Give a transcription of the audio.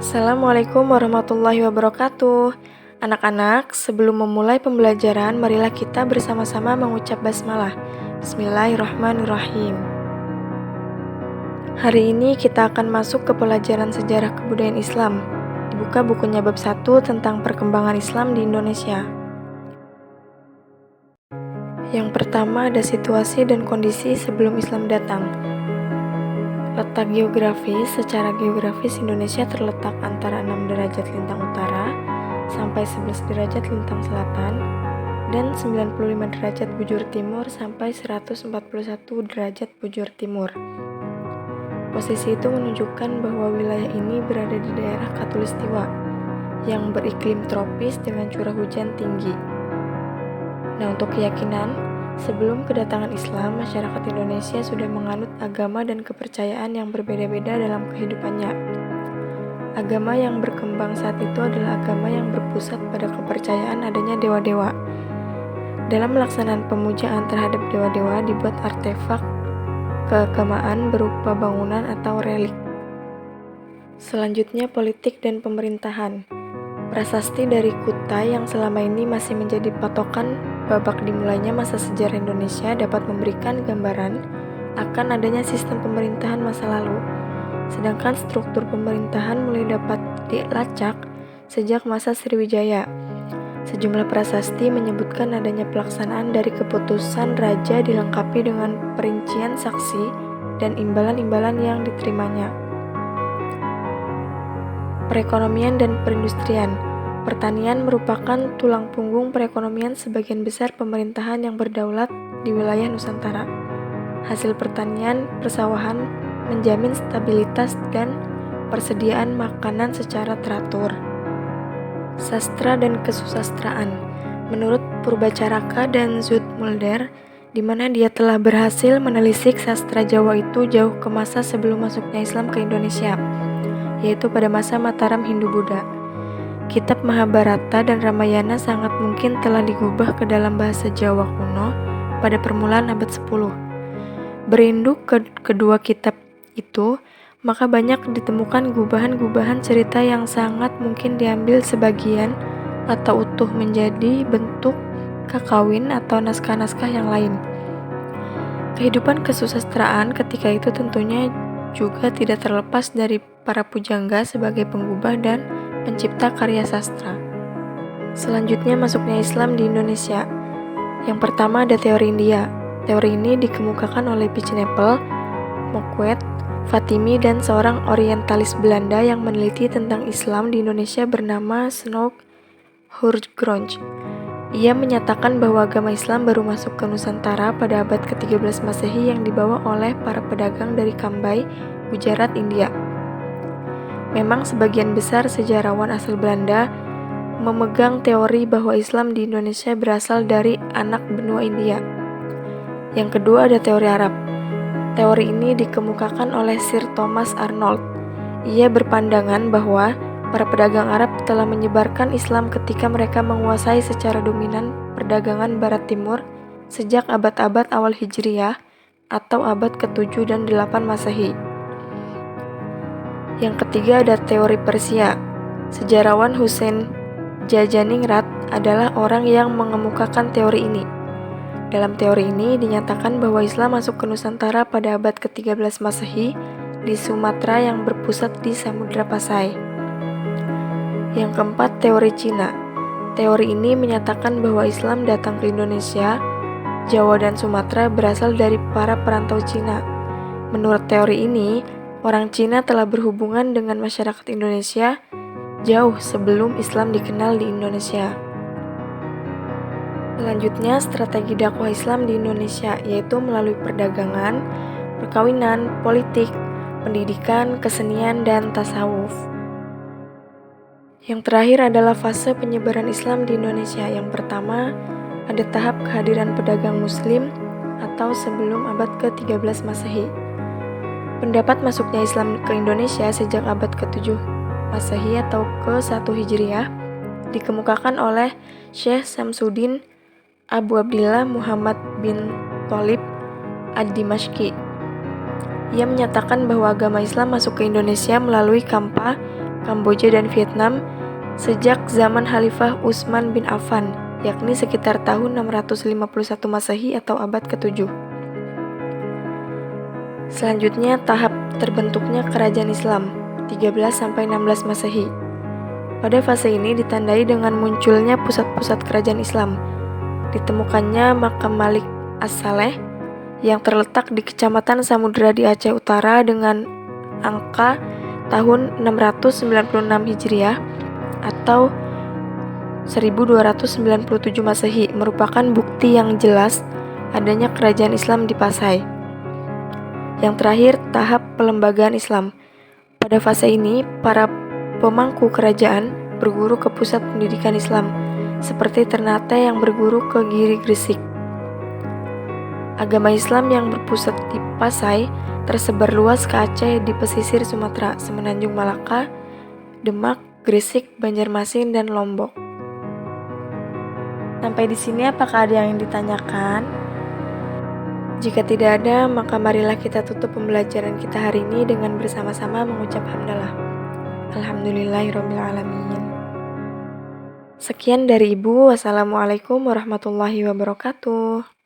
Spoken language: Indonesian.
Assalamualaikum warahmatullahi wabarakatuh. Anak-anak, sebelum memulai pembelajaran, marilah kita bersama-sama mengucap basmalah. Bismillahirrahmanirrahim. Hari ini kita akan masuk ke pelajaran sejarah kebudayaan Islam. Dibuka bukunya bab 1 tentang perkembangan Islam di Indonesia. Yang pertama ada situasi dan kondisi sebelum Islam datang. Letak geografis, secara geografis Indonesia terletak antara 6 derajat lintang utara sampai 11 derajat lintang selatan dan 95 derajat bujur timur sampai 141 derajat bujur timur. Posisi itu menunjukkan bahwa wilayah ini berada di daerah Khatulistiwa yang beriklim tropis dengan curah hujan tinggi. Nah, untuk keyakinan, sebelum kedatangan Islam, masyarakat Indonesia sudah menganut agama dan kepercayaan yang berbeda-beda dalam kehidupannya. Agama yang berkembang saat itu adalah agama yang berpusat pada kepercayaan adanya dewa-dewa. Dalam pelaksanaan pemujaan terhadap dewa-dewa dibuat artefak keagamaan berupa bangunan atau relik. Selanjutnya politik dan pemerintahan. Prasasti dari Kutai yang selama ini masih menjadi patokan babak dimulainya masa sejarah Indonesia dapat memberikan gambaran akan adanya sistem pemerintahan masa lalu. Sedangkan struktur pemerintahan mulai dapat dilacak sejak masa Sriwijaya. Sejumlah prasasti menyebutkan adanya pelaksanaan dari keputusan raja dilengkapi dengan perincian saksi dan imbalan-imbalan yang diterimanya. Perekonomian dan perindustrian. Pertanian merupakan tulang punggung perekonomian sebagian besar pemerintahan yang berdaulat di wilayah Nusantara. Hasil pertanian persawahan menjamin stabilitas dan persediaan makanan secara teratur. Sastra dan kesusastraan. Menurut Purbacaraka dan Zoetmulder, di mana dia telah berhasil menelisik sastra Jawa itu jauh ke masa sebelum masuknya Islam ke Indonesia, yaitu pada masa Mataram Hindu-Buddha. Kitab Mahabharata dan Ramayana sangat mungkin telah digubah ke dalam bahasa Jawa kuno pada permulaan abad 10. Berinduk ke kedua kitab itu, maka banyak ditemukan gubahan-gubahan cerita yang sangat mungkin diambil sebagian atau utuh menjadi bentuk kakawin atau naskah-naskah yang lain. Kehidupan kesusastraan ketika itu tentunya juga tidak terlepas dari para pujangga sebagai penggubah dan pencipta karya sastra. Selanjutnya masuknya Islam di Indonesia. Yang pertama ada teori India. Teori ini dikemukakan oleh Pichnapel, Moquet, Fatimi dan seorang orientalis Belanda yang meneliti tentang Islam di Indonesia bernama Snoek Hurgronje. Ia menyatakan bahwa agama Islam baru masuk ke Nusantara pada abad ke-13 Masehi yang dibawa oleh para pedagang dari Cambay, Gujarat, India. Memang sebagian besar sejarawan asal Belanda memegang teori bahwa Islam di Indonesia berasal dari anak benua India. Yang kedua ada teori Arab. Teori ini dikemukakan oleh Sir Thomas Arnold. Ia berpandangan bahwa para pedagang Arab telah menyebarkan Islam ketika mereka menguasai secara dominan perdagangan Barat Timur sejak abad-abad awal Hijriyah atau abad ke-7 dan 8 Masehi. Yang ketiga ada teori Persia. Sejarawan Hussein Jajaningrat adalah orang yang mengemukakan teori ini. Dalam teori ini dinyatakan bahwa Islam masuk ke Nusantara pada abad ke-13 Masehi di Sumatera yang berpusat di Samudra Pasai. Yang keempat, teori Cina. Teori ini menyatakan bahwa Islam datang ke Indonesia, Jawa dan Sumatera berasal dari para perantau Cina. Menurut teori ini, orang Cina telah berhubungan dengan masyarakat Indonesia jauh sebelum Islam dikenal di Indonesia. Selanjutnya, strategi dakwah Islam di Indonesia, yaitu melalui perdagangan, perkawinan, politik, pendidikan, kesenian, dan tasawuf. Yang terakhir adalah fase penyebaran Islam di Indonesia. Yang pertama, ada tahap kehadiran pedagang Muslim atau sebelum abad ke-13 Masehi. Pendapat masuknya Islam ke Indonesia sejak abad ke-7 Masehi atau ke-1 Hijriyah dikemukakan oleh Syekh Samsuddin Abu Abdillah Muhammad bin Thalib ad-Dimashqi. Ia menyatakan bahwa agama Islam masuk ke Indonesia melalui Kampa Kamboja dan Vietnam sejak zaman Khalifah Utsman bin Affan, yakni sekitar tahun 651 Masehi atau abad ke-7. Selanjutnya, tahap terbentuknya kerajaan Islam, 13-16 Masehi. Pada fase ini ditandai dengan munculnya pusat-pusat kerajaan Islam. Ditemukannya makam Malik As-Saleh yang terletak di Kecamatan Samudra di Aceh Utara dengan angka tahun 696 Hijriah atau 1297 Masehi merupakan bukti yang jelas adanya kerajaan Islam di Pasai. Yang terakhir, tahap pelembagaan Islam. Pada fase ini, para pemangku kerajaan berguru ke pusat pendidikan Islam, seperti Ternate yang berguru ke Giri Gresik. Agama Islam yang berpusat di Pasai tersebar luas ke Aceh di pesisir Sumatera, Semenanjung Malaka, Demak, Gresik, Banjarmasin, dan Lombok. Sampai di sini apakah ada yang ditanyakan? Jika tidak ada, maka marilah kita tutup pembelajaran kita hari ini dengan bersama-sama mengucap hamdalah. Alhamdulillahirrabbilalamin. Sekian dari Ibu. Wassalamualaikum warahmatullahi wabarakatuh.